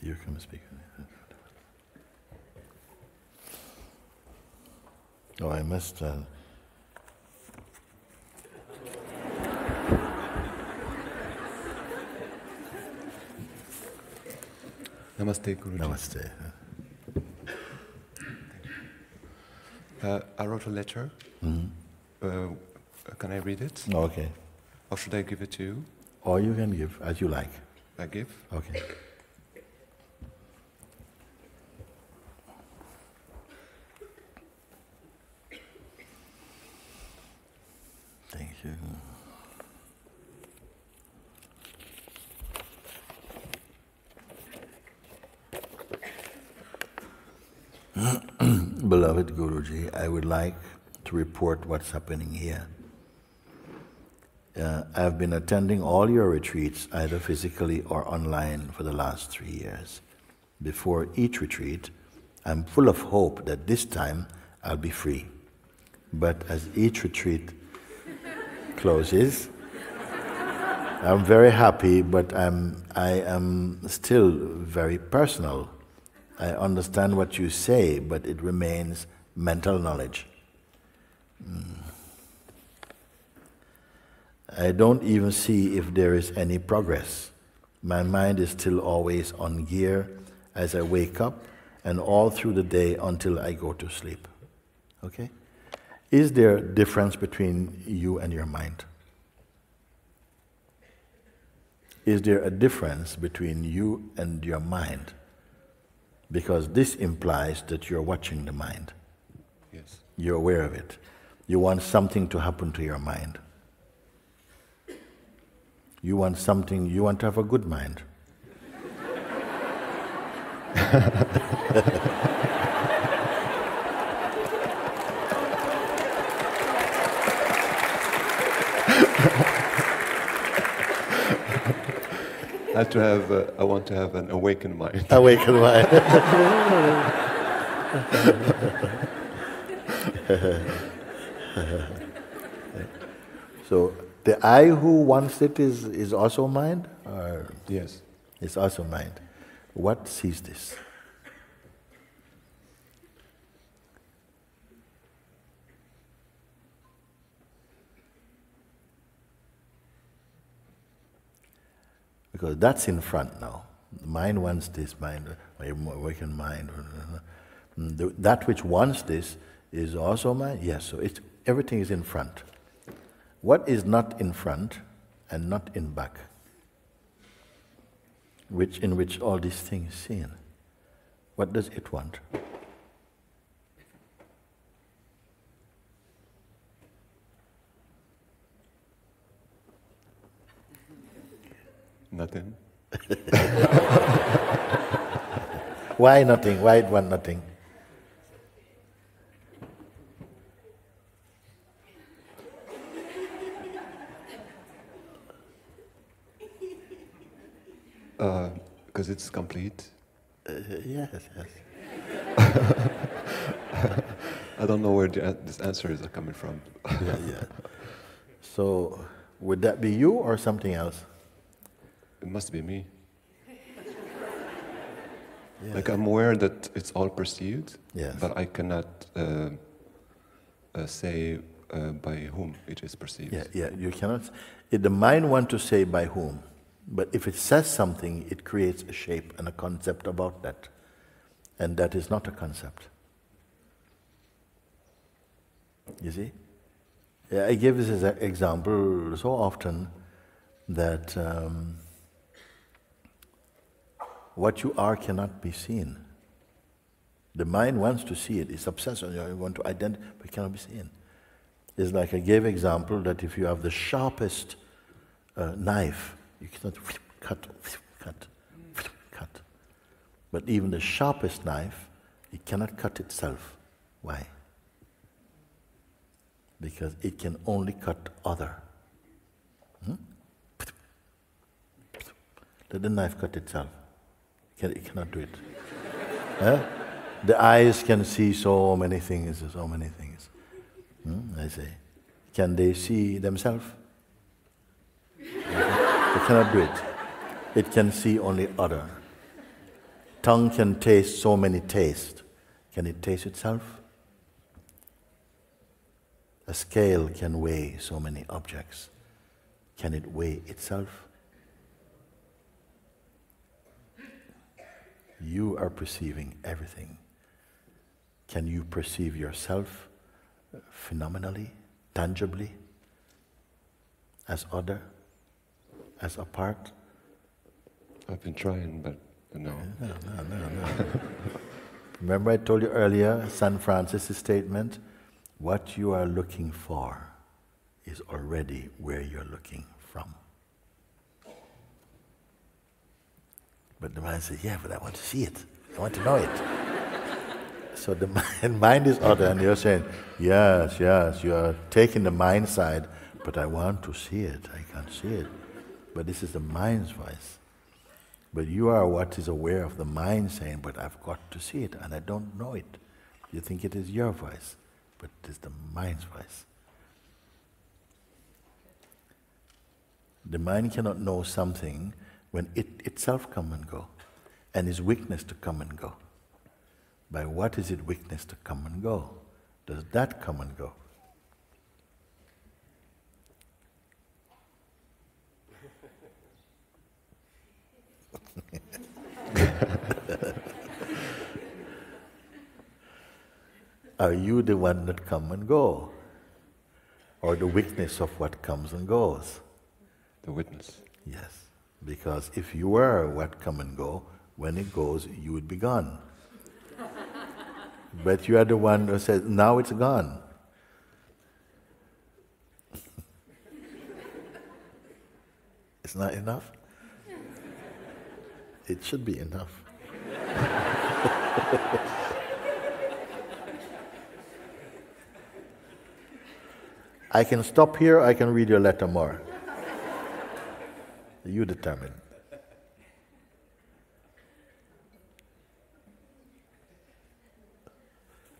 You can speak. Oh, I must. Namaste, Guruji. Namaste. I wrote a letter. Can I read it? Okay. Or should I give it to you? Or you can give, as you like. I give? Okay. Thank you. Beloved Guruji, I would like to report what's happening here. I've been attending all your retreats, either physically or online, for the last 3 years. Before each retreat, I'm full of hope that this time I'll be free. But as each retreat closes, I'm very happy, but I am still very personal. I understand what you say, but it remains mental knowledge. I don't even see if there is any progress. My mind is still always on gear as I wake up and all through the day until I go to sleep. Okay? Is there a difference between you and your mind? Is there a difference between you and your mind? Because this implies that you're watching the mind. Yes. You're aware of it. You want something to happen to your mind. You want something, you want to have a good mind. I want to have an awakened mind. Awakened mind. So the I who wants it is also mind? Or Yes. it's also mind. What sees this? Because that's in front now. The mind wants this, mind, awakened mind. That which wants this is also mind? Yes, so everything is in front. What is not in front and not in back? In which all these things are seen. What does it want? Nothing. Why nothing? Why it want nothing? Because it's complete. Yes. I don't know where these answers are coming from. Yeah. So, would that be you or something else? It must be me. Yeah. Like I'm aware that it's all perceived, Yes. but I cannot say by whom it is perceived. Yeah, you cannot. The mind wants to say by whom, but if it says something, it creates a shape and a concept about that, and that is not a concept. You see? Yeah, I give this as an example so often that what you are cannot be seen. The mind wants to see it, it's obsessed on it, you want to identify, but it cannot be seen. It's like I gave example that if you have the sharpest knife, you cannot cut. But even the sharpest knife, it cannot cut itself. Why? Because it can only cut other. Let the knife cut itself. It cannot do it. The eyes can see so many things. I say. Can they see themselves? It cannot do it. It can see only other. Tongue can taste so many tastes. Can it taste itself? A scale can weigh so many objects. Can it weigh itself? You are perceiving everything. Can you perceive yourself phenomenally, tangibly, as other, as apart? I've been trying, but no. No. Remember I told you earlier, San Francis' statement, what you are looking for is already where you're looking from. But the mind says, yeah, but I want to see it. I want to know it. So the mind is other, and you're saying, yes, you are taking the mind side, but I want to see it. I can't see it. But this is the mind's voice. But you are what is aware of the mind saying, but I've got to see it, and I don't know it. You think it is your voice, but it is the mind's voice. The mind cannot know something when it itself come and go, and is weakness to come and go. By what is it weakness to come and go? Does that come and go? Are you the one that come and go? Or the witness of what comes and goes? The witness. Yes, because if you were what come and go, when it goes, you would be gone. But you are the one who says, now it's gone. It's not enough? It should be enough. I can stop here, I can read your letter more. You determine.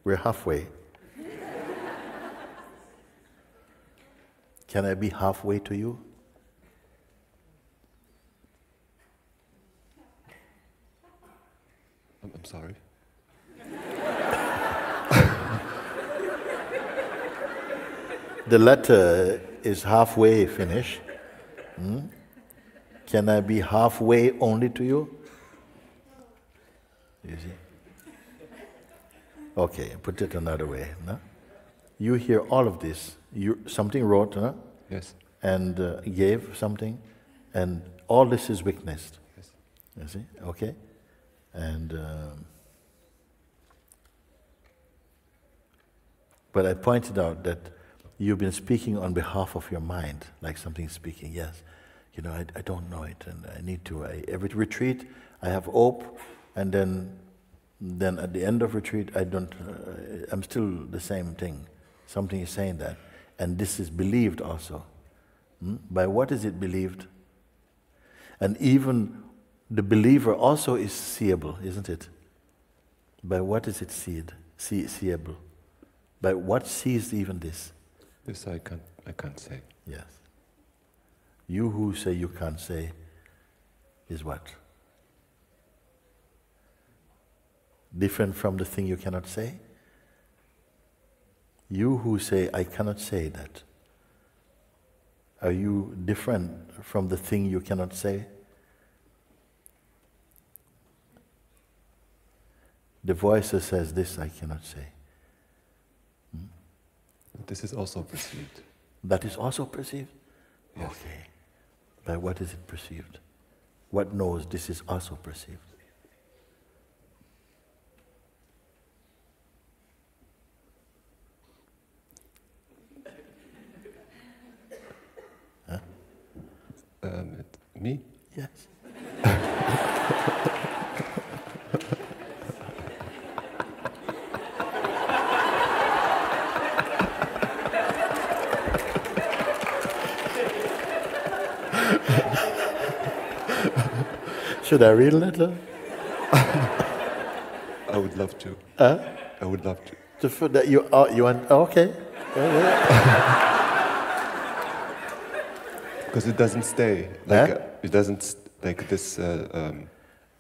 We're halfway. Can I be halfway to you? I'm sorry. The letter is halfway finished. Can I be halfway only to you? You see? Okay, put it another way. No? You hear all of this. You something wrote, no? Yes. And gave something, and all this is witnessed. Yes. You see? Okay? And but I pointed out that you've been speaking on behalf of your mind, like something speaking. Yes, you know, I don't know it, and I need to. Every retreat, I have hope, and then at the end of retreat, I don't. I'm still the same thing. Something is saying that, and this is believed also. By what is it believed? And even the believer also is seeable, isn't it? By what is it seeable? By what sees even this? This I can't say. Yes. You who say you can't say is what? Different from the thing you cannot say? You who say, I cannot say that, are you different from the thing you cannot say? The voice that says this, I cannot say. This is also perceived. That is also perceived? Yes. Okay. By what is it perceived? What knows this is also perceived? Huh? Me? Yes. Should I read a letter? I would love to. I would love to. That you want? Okay. Because it doesn't stay. It doesn't, like this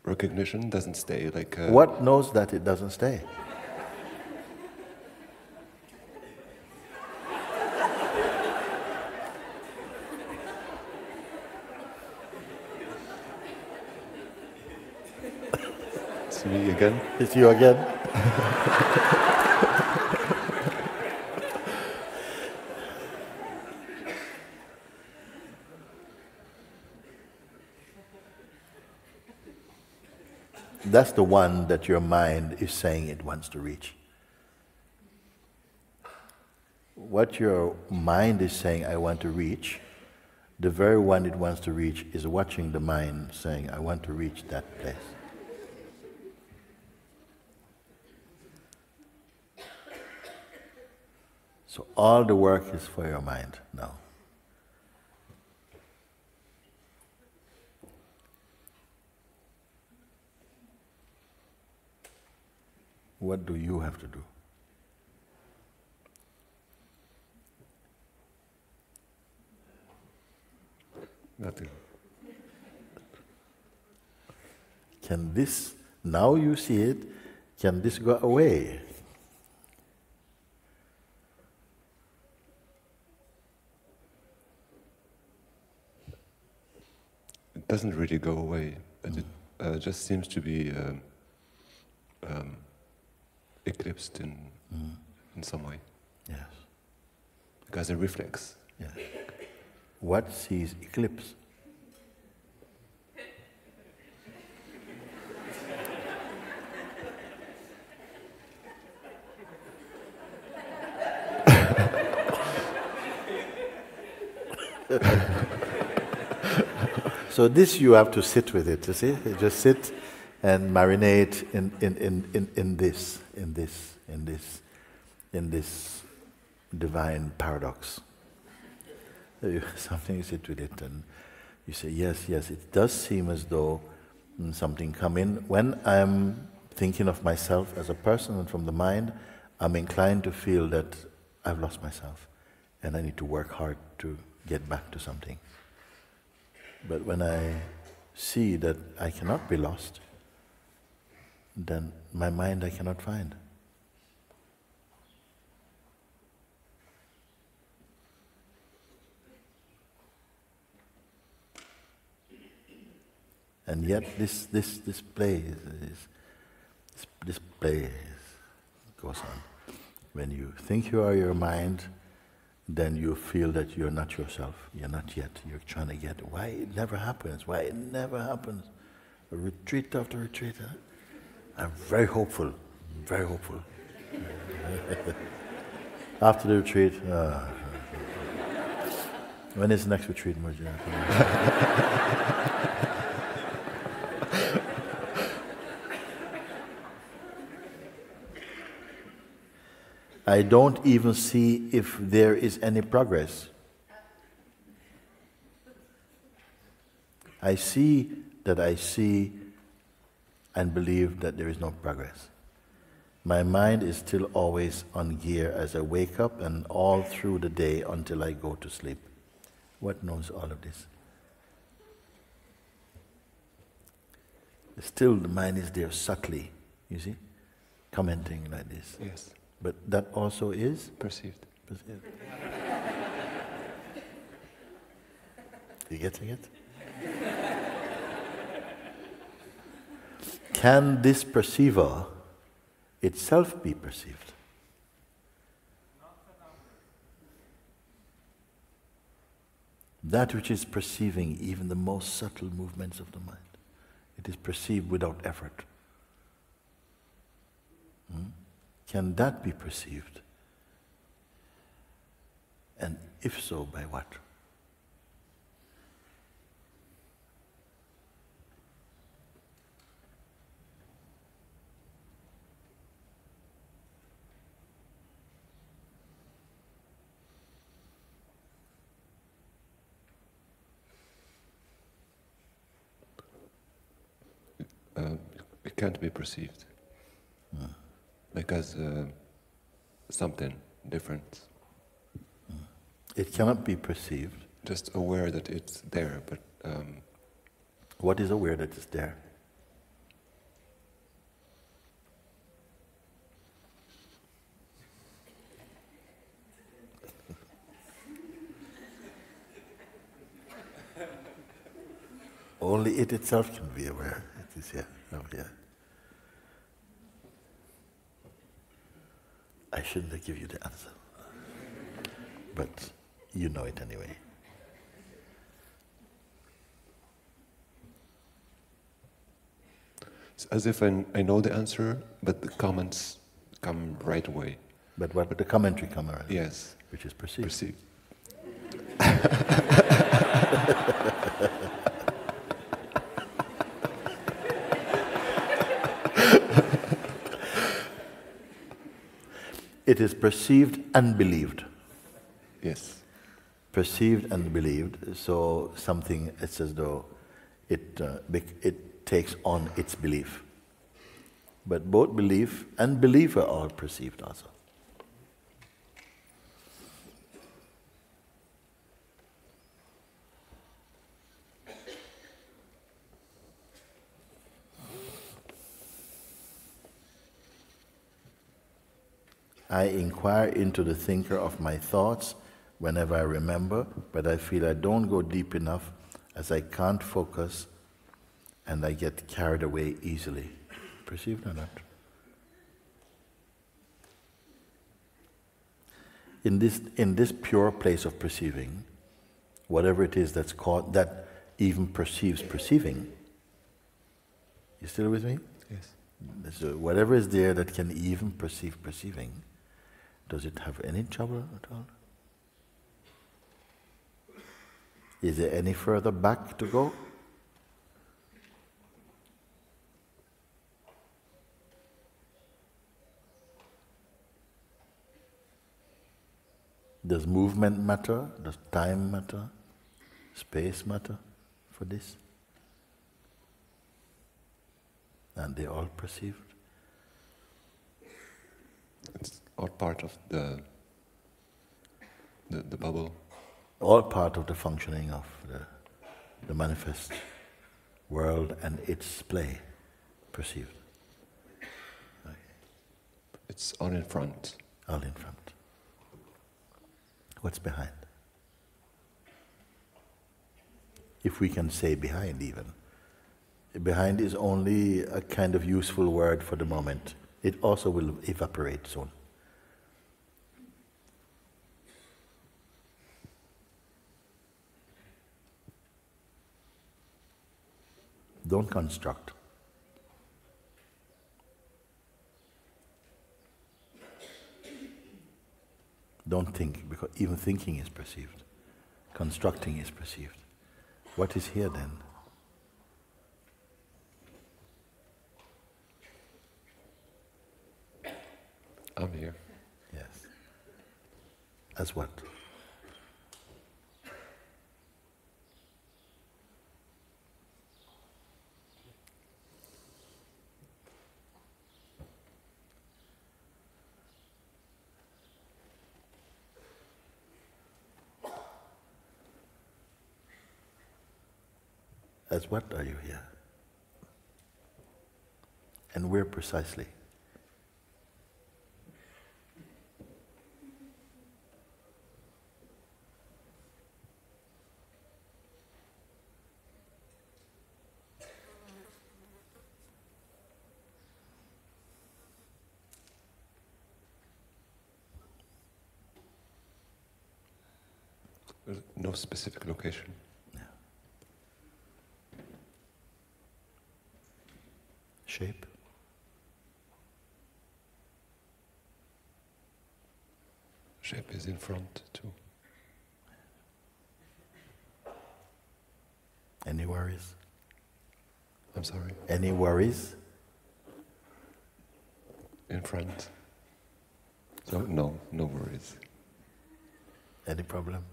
recognition doesn't stay. Like What knows that it doesn't stay? It's me again. It's you again? That's the one that your mind is saying it wants to reach. What your mind is saying, I want to reach, the very one it wants to reach is watching the mind saying, I want to reach that place. So all the work is for your mind now. What do you have to do? Nothing. Can this, now you see it, can this go away? It doesn't really go away, but it just seems to be eclipsed in some way. Yes. Because a reflex. Yes. What sees eclipse? So this you have to sit with it, you see? You just sit and marinate in this divine paradox. Something, you sit with it and you say, yes, it does seem as though something come in. When I'm thinking of myself as a person and from the mind, I'm inclined to feel that I've lost myself and I need to work hard to get back to something. But when I see that I cannot be lost, then my mind I cannot find. And yet this play goes on. When you think you are your mind, then you feel that you're not yourself. You're not yet. You're trying to get why it never happens. Why it never happens. A retreat after retreat. Huh? I'm very hopeful. Very hopeful. After the retreat, when is the next retreat, Mooji? I don't even see if there is any progress. I see that I see and believe that there is no progress. My mind is still always on gear as I wake up and all through the day until I go to sleep. What knows all of this? Still the mind is there subtly, you see, commenting like this. Yes. But that also is Perceived. You getting it? Can this perceiver itself be perceived? That which is perceiving even the most subtle movements of the mind, it is perceived without effort. Can that be perceived? And if so, by what? It can't be perceived. Because something different. It cannot be perceived just aware that it's there, but what is aware that it's there? Only it itself can be aware. It is here, over here. I shouldn't have given you the answer, but you know it anyway. It's as if I know the answer, but the comments come right away. But what? The commentary come already. Yes. Which is perceived. Perceived. It is perceived and believed. Yes. Perceived and believed. So something, it's as though it takes on its belief. But both belief and believer are perceived also. I inquire into the thinker of my thoughts whenever I remember, but I feel I don't go deep enough as I can't focus and I get carried away easily. Perceived or not? In this pure place of perceiving, whatever it is that's called, that even perceives perceiving, you still with me? Yes. So whatever is there that can even perceive perceiving, does it have any trouble at all? Is there any further back to go? Does movement matter? Does time matter? Space matter for this? And they all perceived? It's all part of the bubble. All part of the functioning of the manifest world and its play, perceived. Okay. It's all in front. All in front. What's behind? If we can say behind even. Behind is only a kind of useful word for the moment. It also will evaporate soon. Don't construct. Don't think, because even thinking is perceived. Constructing is perceived. What is here then? I'm here. Yes. As what? As what are you here? And where precisely? No specific location. Yeah. Shape? Shape is in front too. Any worries? I'm sorry. Any worries? In front. So no worries. Any problem?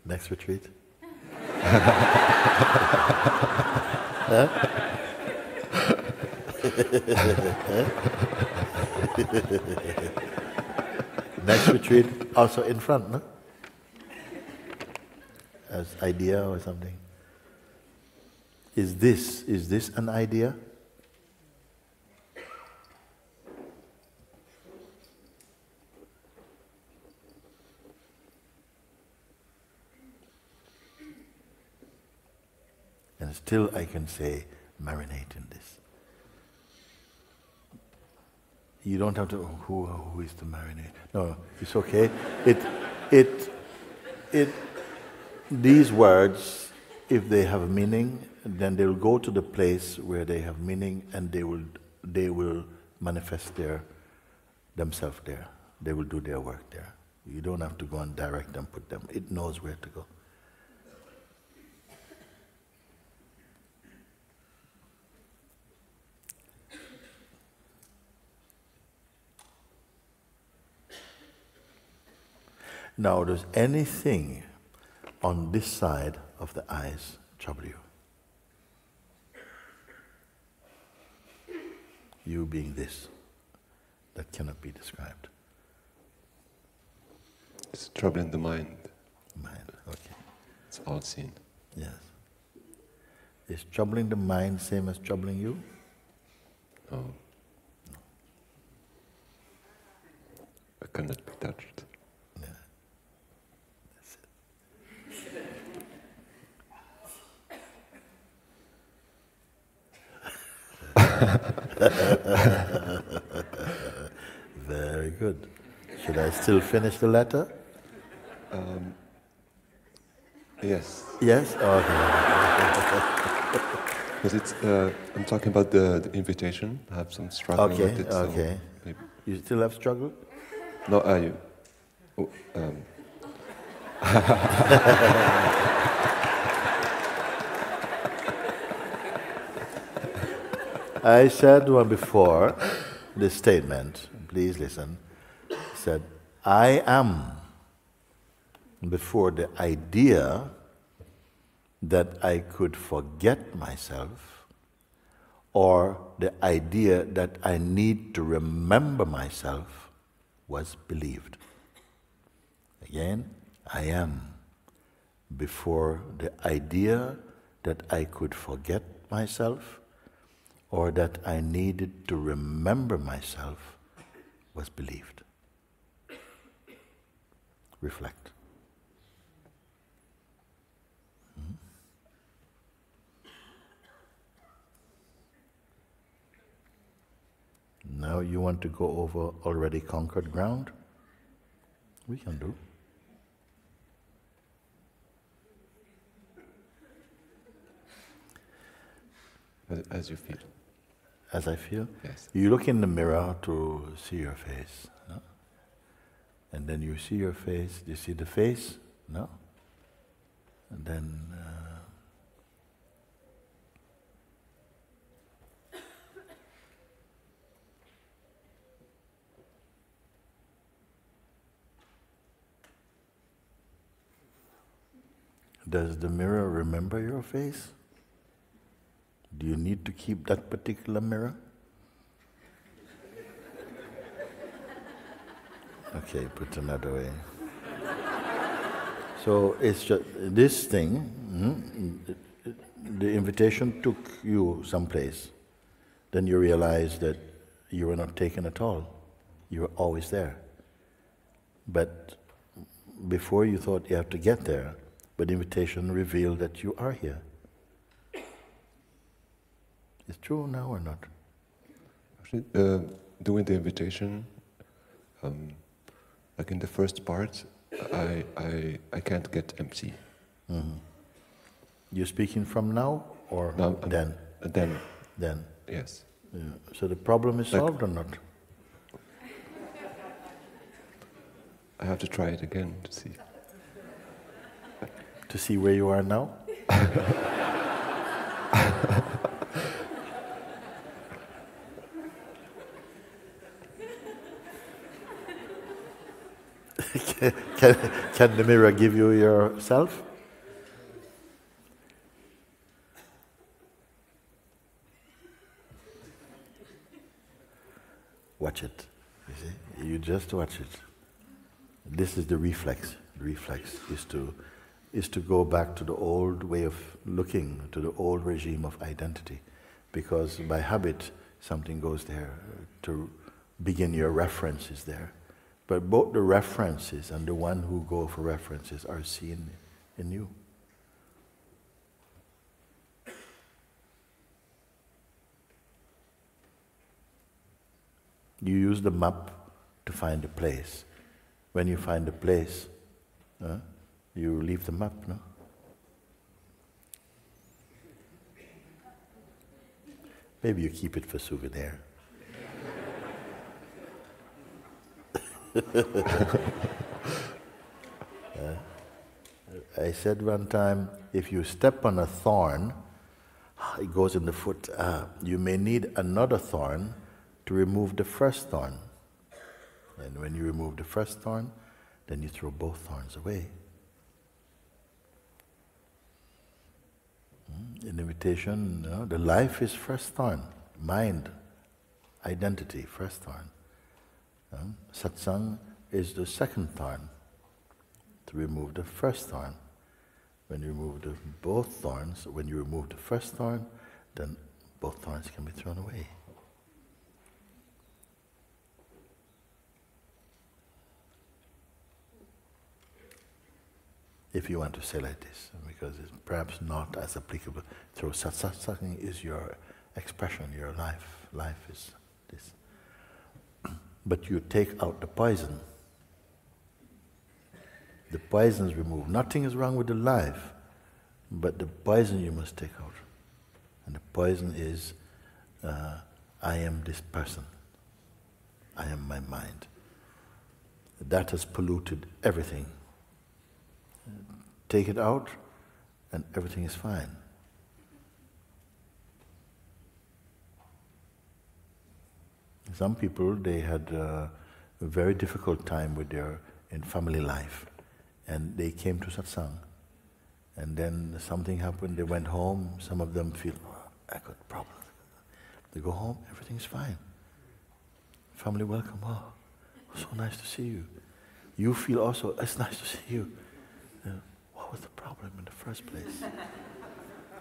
Next retreat? Next retreat also in front, no? As idea or something. Is this an idea? And still I can say, marinate in this. You don't have to, who is to marinate? No, it's okay. These words, if they have meaning, then they'll go to the place where they have meaning, and they will manifest themselves there. They will do their work there. You don't have to go and direct them, put them. It knows where to go. Now, does anything on this side of the eyes trouble you? You being this, that cannot be described. It's troubling the mind. Mind, okay. It's all seen. Yes. Is troubling the mind same as troubling you? No. I cannot be touched. Very good. Should I still finish the letter? Yes. Yes? Okay. Because it's, I'm talking about the invitation. I have some struggle with it. Okay. So You still have struggle? no, I said one before, this statement, please listen, said, I am, before the idea that I could forget myself, or the idea that I need to remember myself was believed. Again, I am, before the idea that I could forget myself, or that I needed to remember myself was believed. Reflect. Now you want to go over already conquered ground? We can do. as you feel. As I feel? Yes. You look in the mirror to see your face, no? And then you see your face, you see the face, no? And then does the mirror remember your face? Do you need to keep that particular mirror? Okay, put another way. So it's just this thing, the invitation took you someplace. Then you realize that you were not taken at all. You were always there. But before you thought you have to get there, but the invitation revealed that you are here. It's true now or not? Actually, doing the invitation, like in the first part, I can't get empty. Mm-hmm. You speaking from now or No, then? Then. Then. Yes. Yeah. So the problem is solved or not? I have to try it again to see. To see where you are now? Can the mirror give you yourself? Watch it. You see? You just watch it. This is the reflex. The reflex is to go back to the old way of looking, to the old regime of identity. Because by habit, something goes there. To begin, your reference is there. But both the references and the one who go for references are seen in you. You use the map to find a place. When you find a place, you leave the map, no? Maybe you keep it for souvenir. I said one time, if you step on a thorn, it goes in the foot, you may need another thorn to remove the first thorn. And when you remove the first thorn, then you throw both thorns away. In meditation, the life is first thorn. Mind, identity, first thorn. Satsang is the second thorn, to remove the first thorn. When you remove both thorns, when you remove the first thorn, then both thorns can be thrown away. If you want to say like this, because it's perhaps not as applicable. So satsang is your expression, your life. Life is this. But you take out the poison. The poison is removed. Nothing is wrong with the life, but the poison you must take out. And the poison is, I am this person. I am my mind. That has polluted everything. Take it out, and everything is fine. Some people, they had a very difficult time with in family life, and they came to satsang, and then something happened, they went home, some of them feel, I got problems. They go home, everything's fine. Family welcome, so nice to see you. You feel also, it's nice to see you. What was the problem in the first place?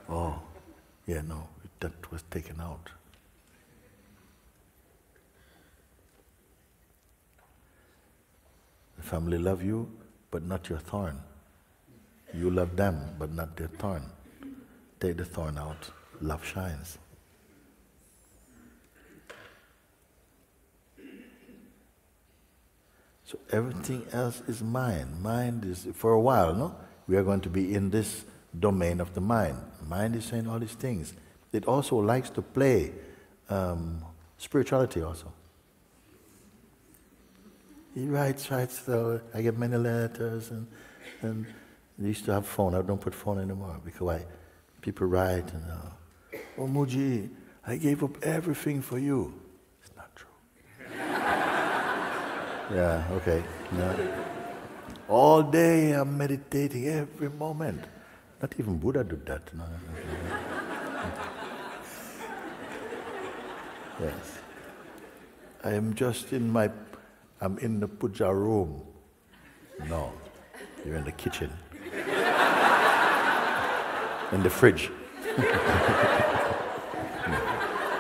Oh, yeah, no, that was taken out. The family love you, but not your thorn. You love them, but not their thorn. Take the thorn out, love shines. So everything else is mind. Mind is, for a while, no? We are going to be in this domain of the mind. Mind is saying all these things. It also likes to play spirituality also. He writes, so I get many letters, and they used to have phone. I don't put phone anymore, because people write, and oh Mooji, I gave up everything for you. It's not true. Yeah, okay. No. All day I'm meditating, every moment. Not even Buddha did that. No. Yes. I am just I'm in the puja room. No, you're in the kitchen. In the fridge.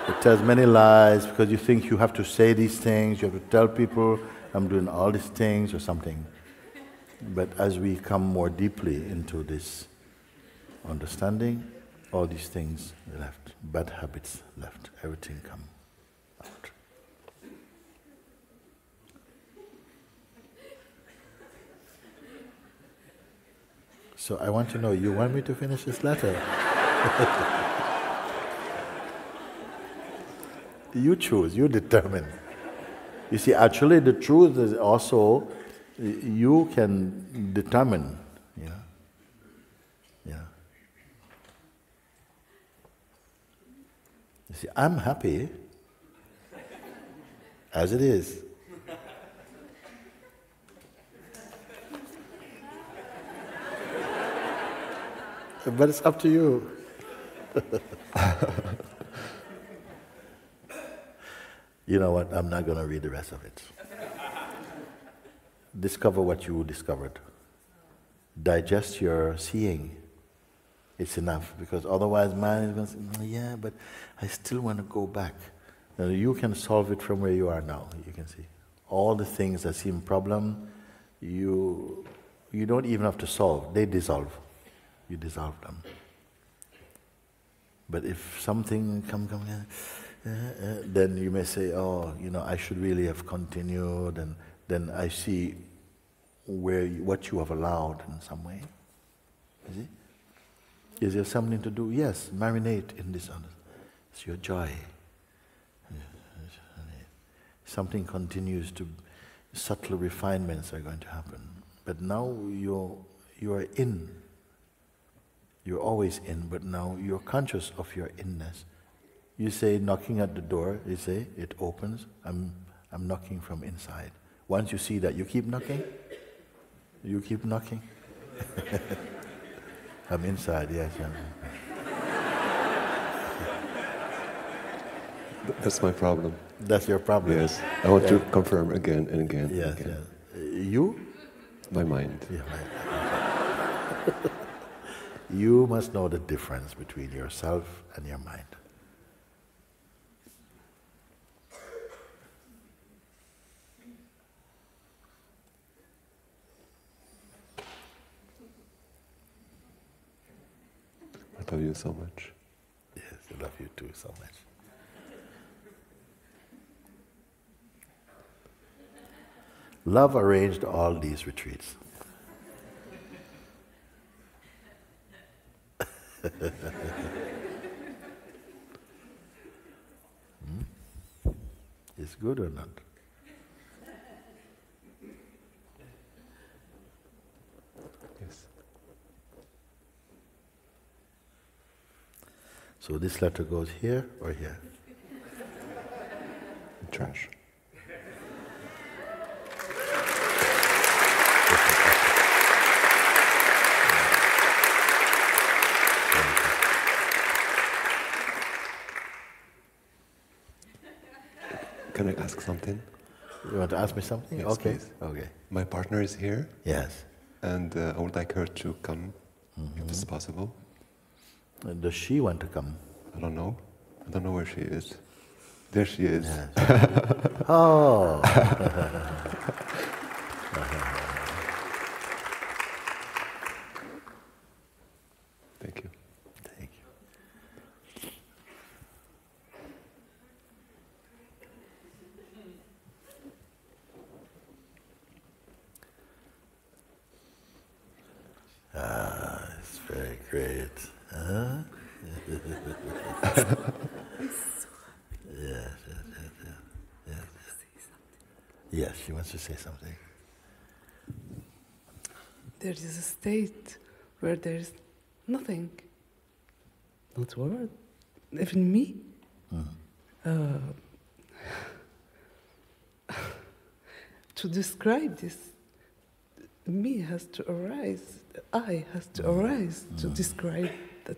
It tells many lies because you think you have to say these things, you have to tell people I'm doing all these things or something. But as we come more deeply into this understanding, all these things left, bad habits left, everything come out. So I want to know, you want me to finish this letter? You choose, you determine. You see, actually the truth is also, you can determine, yeah. You see, I'm happy as it is. But it's up to you. You know what? I'm not going to read the rest of it. Discover what you discovered. Digest your seeing. It's enough, because otherwise man is going to say, yeah, but I still want to go back. Now, you can solve it from where you are now. You can see all the things that seem problem, you don't even have to solve. They dissolve. You dissolve them. But if something come, then you may say, oh, I should really have continued, and then I see what you have allowed in some way. You see? Is there something to do? Yes, marinate in this. It's your joy. Something continues to, subtle refinements are going to happen. But now you are in. You're always in, but now you're conscious of your inness. You say, knocking at the door, you say, it opens, I'm knocking from inside. Once you see that, you keep knocking. You keep knocking. I'm inside, yes. That's my problem. That's your problem? Yes. I want to confirm again and again. Yes, and again. Yes. You? My mind. Yeah, right. You must know the difference between yourself and your mind. I love you so much. Yes, I love you too so much. Love arranged all these retreats. It's good or not? Yes. So this letter goes here or here? Trash. Can I ask something? You want to ask me something? Yes, okay. please. Okay. My partner is here. Yes. And I would like her to come, if it's possible. And does she want to come? I don't know. I don't know where she is. There she is. Yes. Oh. Thank you. Thank you. It's very great. Huh? Yes, yes, yes, yes, yes. Yes, she wants to say something. There is a state where there is nothing, not word, even me. To describe this, me has to arise, the I has to arise to describe that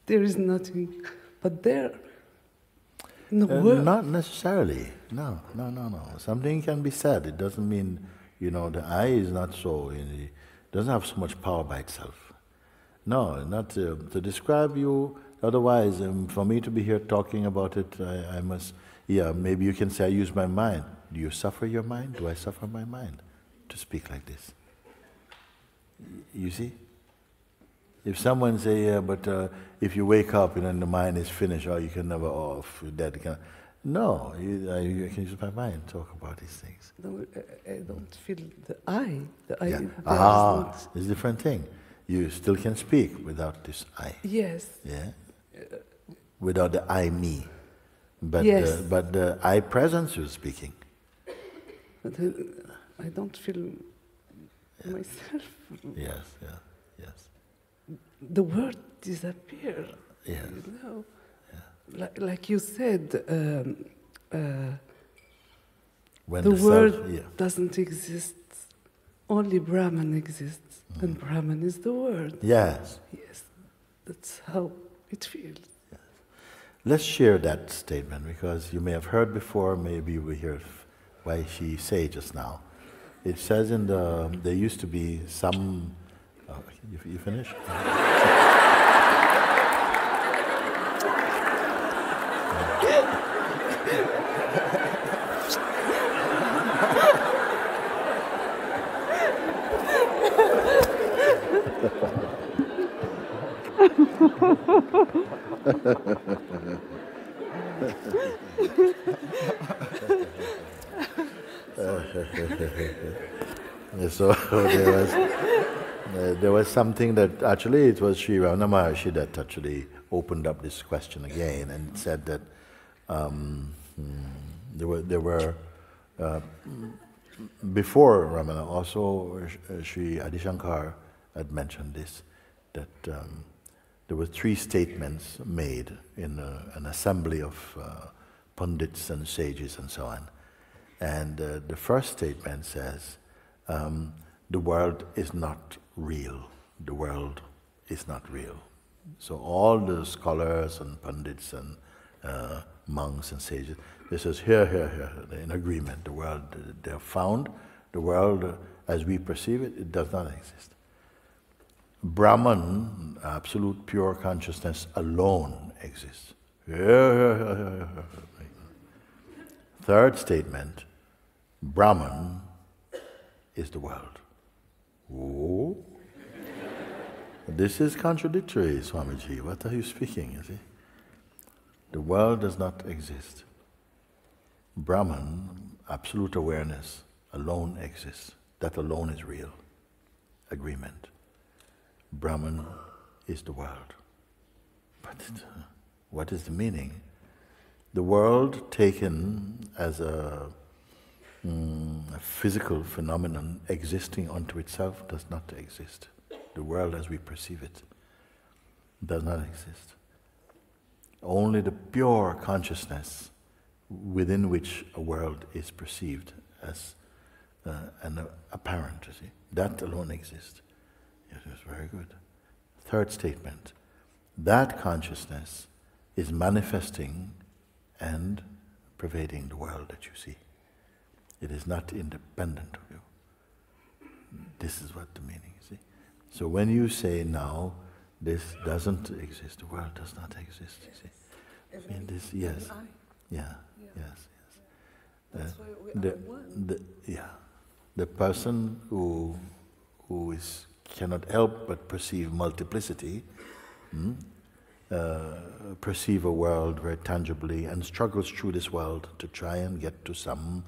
there is nothing, but there, no word. Not necessarily. No. Something can be said. It doesn't mean, the I is not so, it doesn't have so much power by itself. No, not to describe you. Otherwise, for me to be here talking about it, I must, maybe you can say I use my mind. Do you suffer your mind? Do I suffer my mind to speak like this? You see? If someone say, but if you wake up and the mind is finished, or you can never off, you're dead. No, you can use my mind, talk about these things. No, I don't feel the I. The I. Yeah. It's a different thing. You still can speak without this I. Yes. Yeah. Without the I me, but yes. But the I presence you're speaking. But I don't feel myself. Yes. The word disappear. Yes. Like you said, When the word self, doesn't exist. Only Brahman exists, and Brahman is the word. Yes. Yes. That's how it feels. Let's share that statement, because you may have heard before, maybe you will hear why she said just now. It says in there used to be some, you finished? So there was something that actually it was Sri Ramana Maharshi that actually opened up this question again and said that there were before Ramana also Sri Adi Shankar had mentioned this, that there were 3 statements made in an assembly of pundits and sages and so on. And the first statement says, the world is not real. The world is not real. So all the scholars and pundits and monks and sages, they says, here, they're in agreement. The world, they have found the world as we perceive it, it does not exist. Brahman, absolute pure consciousness alone exists. Third statement, Brahman is the world. Oh. This is contradictory, Swamiji. What are you speaking, you see? The world does not exist. Brahman, absolute awareness, alone exists. That alone is real. Agreement. Brahman is the world. But what is the meaning? The world taken as a physical phenomenon existing unto itself does not exist. The world as we perceive it does not exist. Only the pure consciousness within which a world is perceived as an apparent, you see, that alone exists. Yes, it's very good. Third statement, that consciousness is manifesting and pervading the world that you see. It is not independent of you. This is what the meaning is. See? So when you say now, this doesn't exist, the world does not exist, you see. In this, yes, yes. That's why we are one. The person who cannot help but perceive multiplicity, perceive a world very tangibly, and struggles through this world to try and get to some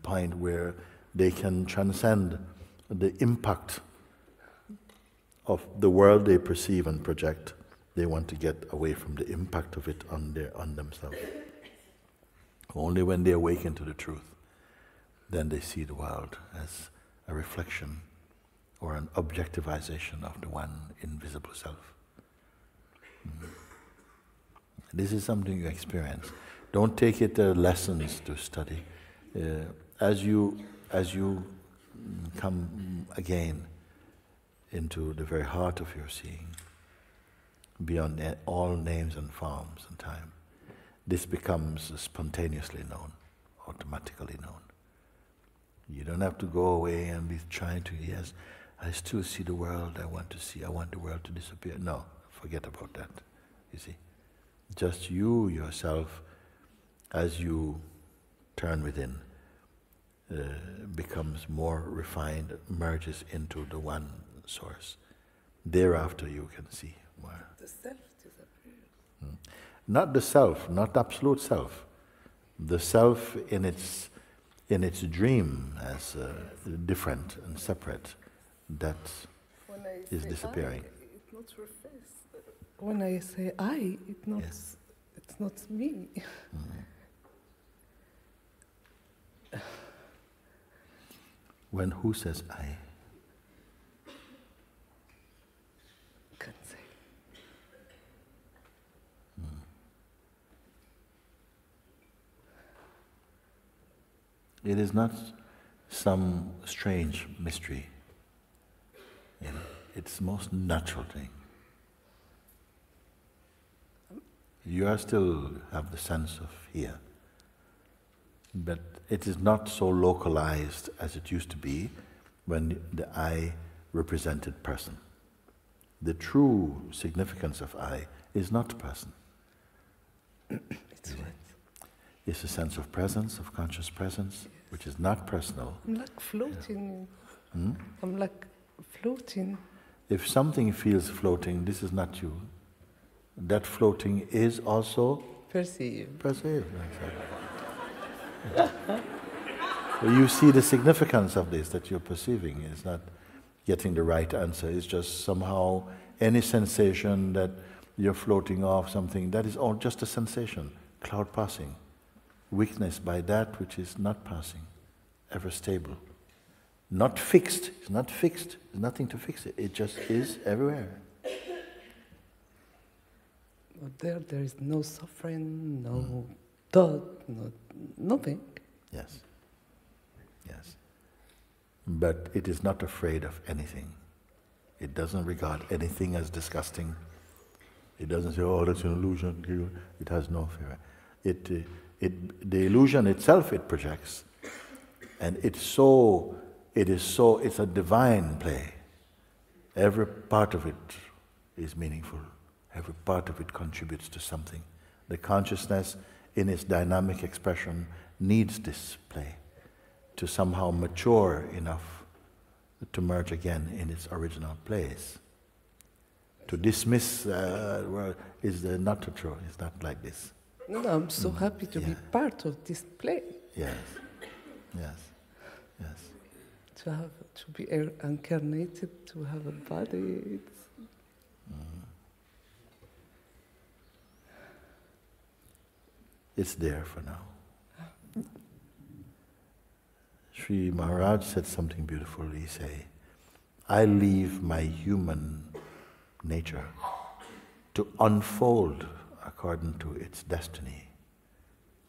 point where they can transcend the impact of the world they perceive and project. They want to get away from the impact of it on themselves. Only when they awaken to the truth, then they see the world as a reflection or an objectivization of the one invisible self. This is something you experience. Don't take it lessons to study. As you come again into the very heart of your seeing, beyond all names and forms and time, this becomes spontaneously known, automatically known. You don't have to go away and be trying to, yes, I still see the world I want to see, I want the world to disappear. No, forget about that, you see. Just you, yourself, as you turn within, becomes more refined, merges into the one source. Thereafter you can see more. The self disappears. Not the self, not absolute self. The self in its dream as different and separate, that is disappearing. It not refers. When I say I, it's not me. When who says I? Can't say. It is not some strange mystery. You know, it's the most natural thing. You are still have the sense of here. But it is not so localized as it used to be when the I represented person. The true significance of I is not person. It's what? It's a sense of presence, of conscious presence, yes, which is not personal. I'm like floating. Hmm? I'm like floating. If something feels floating, this is not you. That floating is also Perceived. Perceived. So you see the significance of this that you're perceiving. It's not getting the right answer. It's just somehow any sensation that you're floating off something, that is all just a sensation, cloud passing. Weakness by that which is not passing, ever stable. Not fixed. It's not fixed. There's nothing to fix it. It just is everywhere. But there is no suffering, no thought, nothing. Yes. Yes. But it is not afraid of anything. It doesn't regard anything as disgusting. It doesn't say, oh, that's an illusion. It has no fear. The illusion itself it projects. And it's a divine play. Every part of it is meaningful. Every part of it contributes to something. The consciousness in its dynamic expression needs this play to somehow mature enough to merge again in its original place. To dismiss is not true. It's not like this. No, I'm so happy to be part of this play. Yes, yes, yes. To be incarnated, to have a body. It's there for now. Sri Maharaj said something beautiful. He said, I leave my human nature to unfold according to its destiny.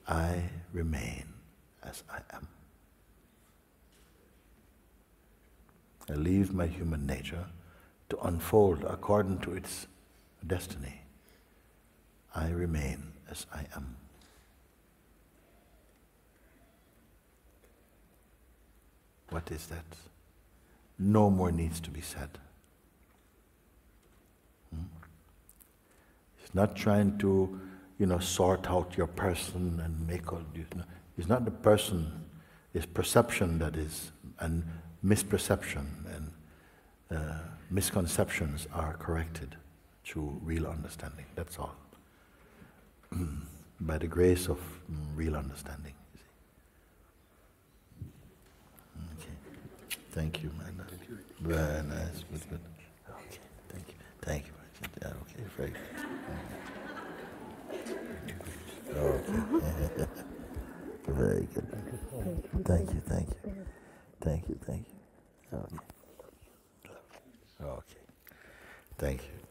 I remain as I am. I leave my human nature to unfold according to its destiny. I remain as I am. What is that? No more needs to be said. It's not trying to, sort out your person and make all this. No. It's not the person, it's perception that is, and misperception and misconceptions are corrected through real understanding. That's all. By the grace of real understanding. Thank you, man. Very nice. Good. Okay, thank you. Yeah, okay, very good. Okay. Very good. Thank you. Okay. Okay. Thank you.